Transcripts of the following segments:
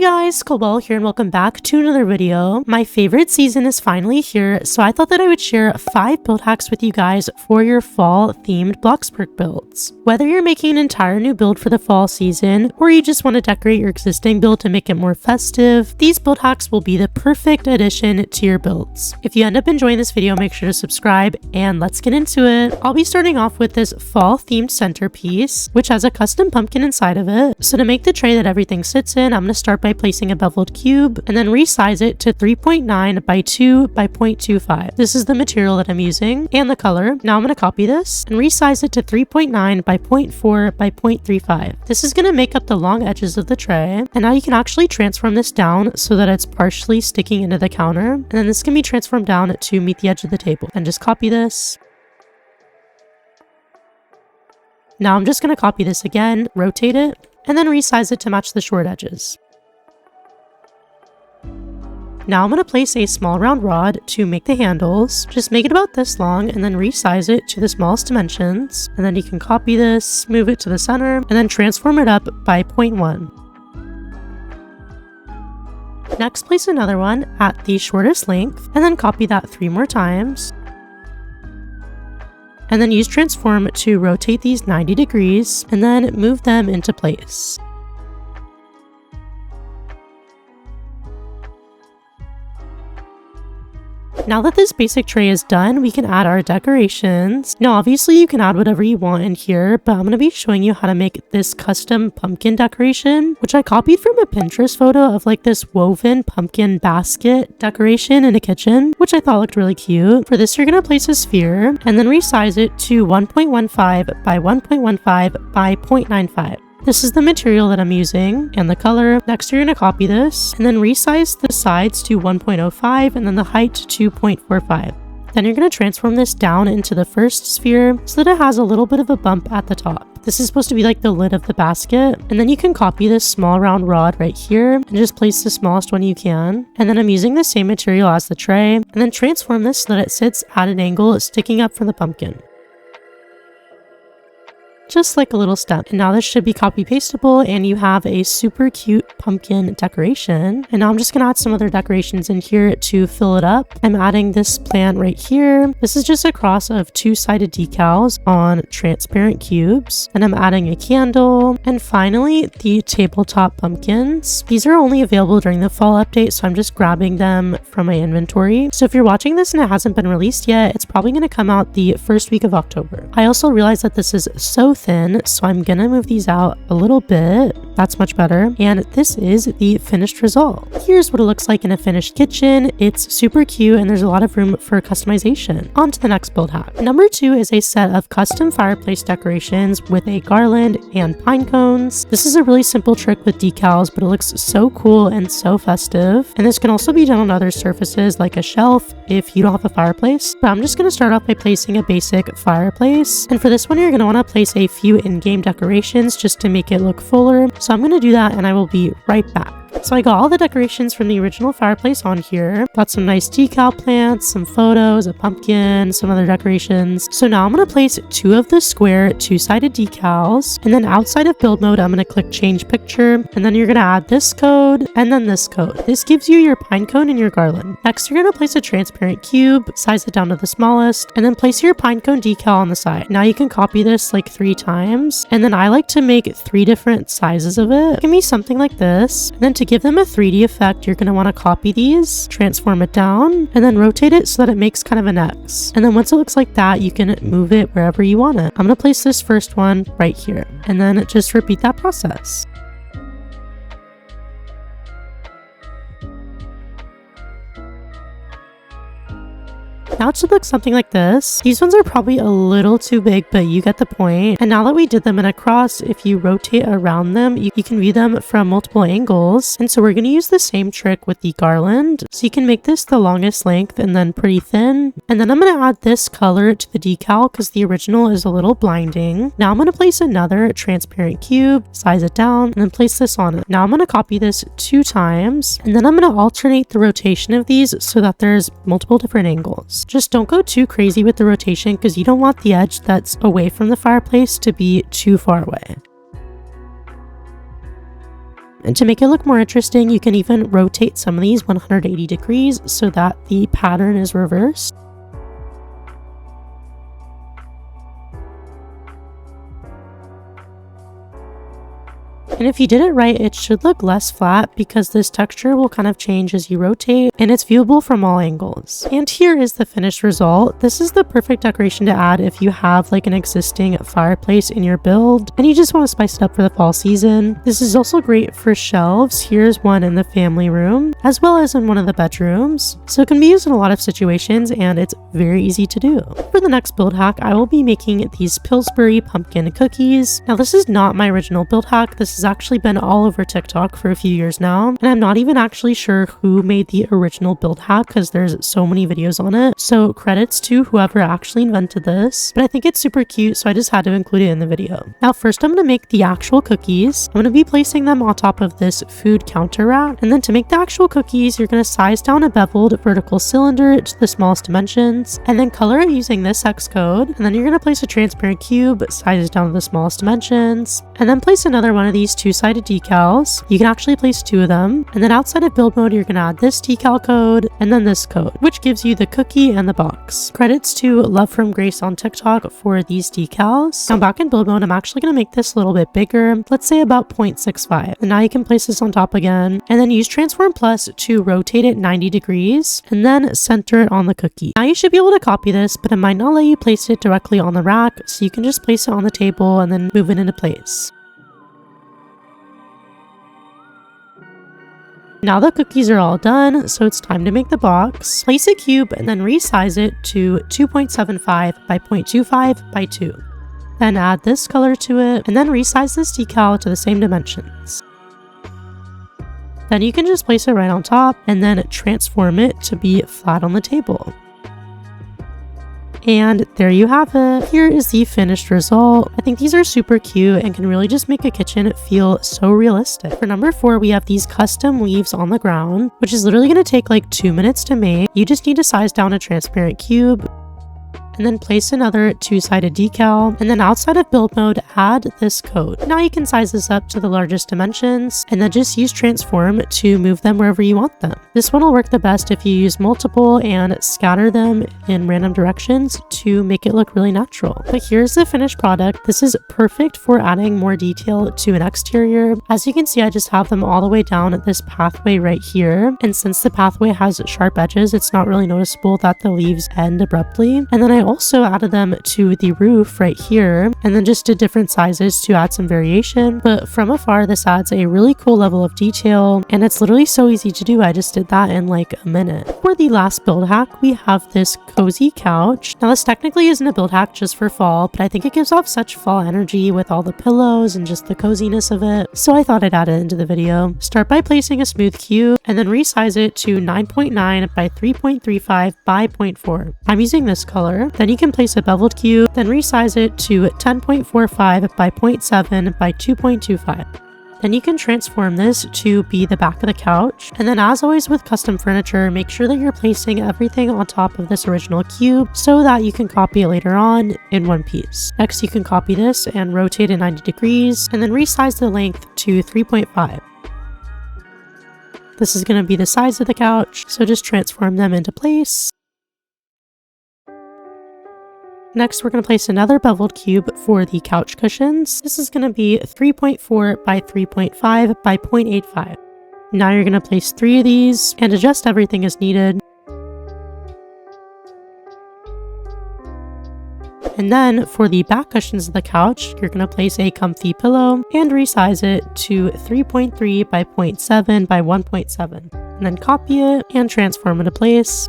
guys, colebxllo here and welcome back to another video. My favorite season is finally here, so I thought that I would share 5 build hacks with you guys for your fall themed Bloxburg builds. Whether you're making an entire new build for the fall season or you just want to decorate your existing build to make it more festive, these build hacks will be the perfect addition to your builds. If you end up enjoying this video, make sure to subscribe and let's get into it. I'll be starting off with this fall themed centerpiece, which has a custom pumpkin inside of it. So to make the tray that everything sits in, I'm going to start by placing a beveled cube and then resize it to 3.9 by 2 by 0.25. This is the material that I'm using and the color. Now I'm going to copy this and resize it to 3.9 by 0.4 by 0.35. This is going to make up the long edges of the tray, and now you can actually transform this down so that it's partially sticking into the counter, and then this can be transformed down to meet the edge of the table. And just copy this. Now I'm just going to copy this again, rotate it, and then resize it to match the short edges. Now I'm going to place a small round rod to make the handles. Just make it about this long and then resize it to the smallest dimensions. And then you can copy this, move it to the center, and then transform it up by 0.1. Next, place another one at the shortest length, and then copy that 3 more times. And then use transform to rotate these 90 degrees, and then move them into place. Now that this basic tray is done, we can add our decorations. Now obviously you can add whatever you want in here, but I'm going to be showing you how to make this custom pumpkin decoration, which I copied from a Pinterest photo of like this woven pumpkin basket decoration in a kitchen, which I thought looked really cute. For this, you're going to place a sphere and then resize it to 1.15 by 1.15 by 0.95. This is the material that I'm using and the color. Next, you're going to copy this and then resize the sides to 1.05 and then the height to 2.45. Then you're going to transform this down into the first sphere so that it has a little bit of a bump at the top. This is supposed to be like the lid of the basket. And then you can copy this small round rod right here and just place the smallest one you can. And then I'm using the same material as the tray and then transform this so that it sits at an angle sticking up from the pumpkin. Just like a little step. And now this should be copy pastable and you have a super cute pumpkin decoration. And now I'm just going to add some other decorations in here to fill it up. I'm adding this plant right here. This is just a cross of 2-sided decals on transparent cubes. And I'm adding a candle. And finally, the tabletop pumpkins. These are only available during the fall update, so I'm just grabbing them from my inventory. So if you're watching this and it hasn't been released yet, it's probably going to come out the first week of October. I also realized that this is so thin, so I'm gonna move these out a little bit. That's much better. And this is the finished result. Here's what it looks like in a finished kitchen. It's super cute and there's a lot of room for customization. On to the next build hack. Number 2 is a set of custom fireplace decorations with a garland and pine cones. This is a really simple trick with decals, but it looks so cool and so festive. And this can also be done on other surfaces like a shelf if you don't have a fireplace. But I'm just gonna start off by placing a basic fireplace. And for this one, you're gonna wanna place a few in-game decorations just to make it look fuller. So I'm going to do that and I will be right back. So I got all the decorations from the original fireplace on here. Got some nice decal plants, some photos, a pumpkin, some other decorations. So now I'm going to place 2 of the square 2-sided decals. And then outside of build mode, I'm going to click change picture. And then you're going to add this code and then this code. This gives you your pine cone and your garland. Next, you're going to place a transparent cube, size it down to the smallest, and then place your pine cone decal on the side. Now you can copy this like 3 times. And then I like to make 3 different sizes of it. Give me something like this. And then to give them a 3D effect, you're going to want to copy these, transform it down, and then rotate it so that it makes kind of an X. And then once it looks like that, you can move it wherever you want it. I'm going to place this first one right here, and then just repeat that process. Now it should look something like this. These ones are probably a little too big, but you get the point. And now that we did them in a cross, if you rotate around them, you can view them from multiple angles. And so we're going to use the same trick with the garland. So you can make this the longest length and then pretty thin. And then I'm going to add this color to the decal because the original is a little blinding. Now I'm going to place another transparent cube, size it down, and then place this on it. Now I'm going to copy this 2 times. And then I'm going to alternate the rotation of these so that there's multiple different angles. Just don't go too crazy with the rotation because you don't want the edge that's away from the fireplace to be too far away. And to make it look more interesting, you can even rotate some of these 180 degrees so that the pattern is reversed. And if you did it right, it should look less flat because this texture will kind of change as you rotate, and it's viewable from all angles. And here is the finished result. This is the perfect decoration to add if you have like an existing fireplace in your build and you just want to spice it up for the fall season. This is also great for shelves. Here's one in the family room as well as in one of the bedrooms. So it can be used in a lot of situations and it's very easy to do. For the next build hack, I will be making these Pillsbury pumpkin cookies. Now this is not my original build hack. This has actually been all over TikTok for a few years now, and I'm not even actually sure who made the original build hack because there's so many videos on it. So credits to whoever actually invented this, but I think it's super cute, so I just had to include it in the video. Now first I'm going to make the actual cookies. I'm going to be placing them on top of this food counter rack, and then to make the actual cookies you're going to size down a beveled vertical cylinder to the smallest dimensions and then color it using this hex code, and then you're going to place a transparent cube, size it down to the smallest dimensions, and then place another one of these two-sided decals. You can actually place 2 of them, and then outside of build mode you're going to add this decal code and then this code, which gives you the cookie and the box. Credits to Love from Grace on TikTok for these decals. Now back in build mode I'm actually going to make this a little bit bigger, let's say about 0.65, and now you can place this on top again and then use Transform Plus to rotate it 90 degrees and then center it on the cookie. Now you should be able to copy this, but it might not let you place it directly on the rack, so you can just place it on the table and then move it into place. Now the cookies are all done, so it's time to make the box. Place a cube and then resize it to 2.75 by 0.25 by 2. Then add this color to it and then resize this decal to the same dimensions. Then you can just place it right on top and then transform it to be flat on the table. And there you have it. Here is the finished result. I think these are super cute and can really just make a kitchen feel so realistic. For number 4, we have these custom leaves on the ground, which is literally going to take like 2 minutes to make. You just need to size down a transparent cube and then place another two-sided decal, and then outside of build mode add this code. Now you can size this up to the largest dimensions and then just use transform to move them wherever you want them. This one will work the best if you use multiple and scatter them in random directions to make it look really natural. But here's the finished product. This is perfect for adding more detail to an exterior. As you can see, I just have them all the way down this pathway right here, and since the pathway has sharp edges, it's not really noticeable that the leaves end abruptly. And then I also added them to the roof right here and then just did different sizes to add some variation, but from afar this adds a really cool level of detail and it's literally so easy to do. I just did that in like a minute. For the last build hack, we have this cozy couch. Now this technically isn't a build hack just for fall, but I think it gives off such fall energy with all the pillows and just the coziness of it, so I thought I'd add it into the video. Start by placing a smooth cube and then resize it to 9.9 by 3.35 by 0.4. I'm using this color. Then you can place a beveled cube, then resize it to 10.45 by 0.7 by 2.25. Then you can transform this to be the back of the couch. And then as always with custom furniture, make sure that you're placing everything on top of this original cube so that you can copy it later on in one piece. Next, you can copy this and rotate it 90 degrees and then resize the length to 3.5. This is going to be the size of the couch, so just transform them into place. Next, we're going to place another beveled cube for the couch cushions. This is going to be 3.4 by 3.5 by 0.85. Now you're going to place 3 of these and adjust everything as needed. And then for the back cushions of the couch, you're going to place a comfy pillow and resize it to 3.3 by 0.7 by 1.7. And then copy it and transform it to place.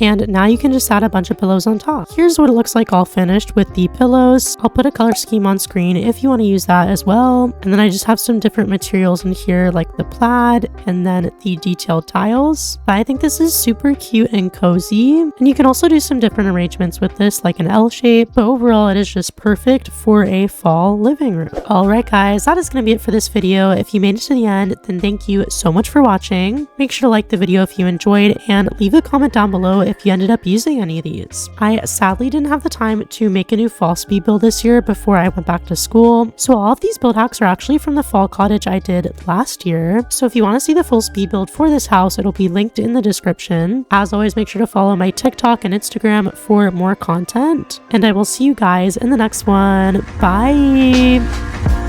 And now you can just add a bunch of pillows on top. Here's what it looks like all finished with the pillows. I'll put a color scheme on screen if you want to use that as well. And then I just have some different materials in here like the plaid and then the detailed tiles. But I think this is super cute and cozy. And you can also do some different arrangements with this like an L shape. But overall it is just perfect for a fall living room. Alright guys, that is going to be it for this video. If you made it to the end, then thank you so much for watching. Make sure to like the video if you enjoyed and leave a comment down below if you ended up using any of these. I sadly didn't have the time to make a new fall speed build this year before I went back to school, so all of these build hacks are actually from the fall cottage I did last year. So if you want to see the full speed build for this house, it'll be linked in the description. As always, make sure to follow my TikTok and Instagram for more content, and I will see you guys in the next one. Bye!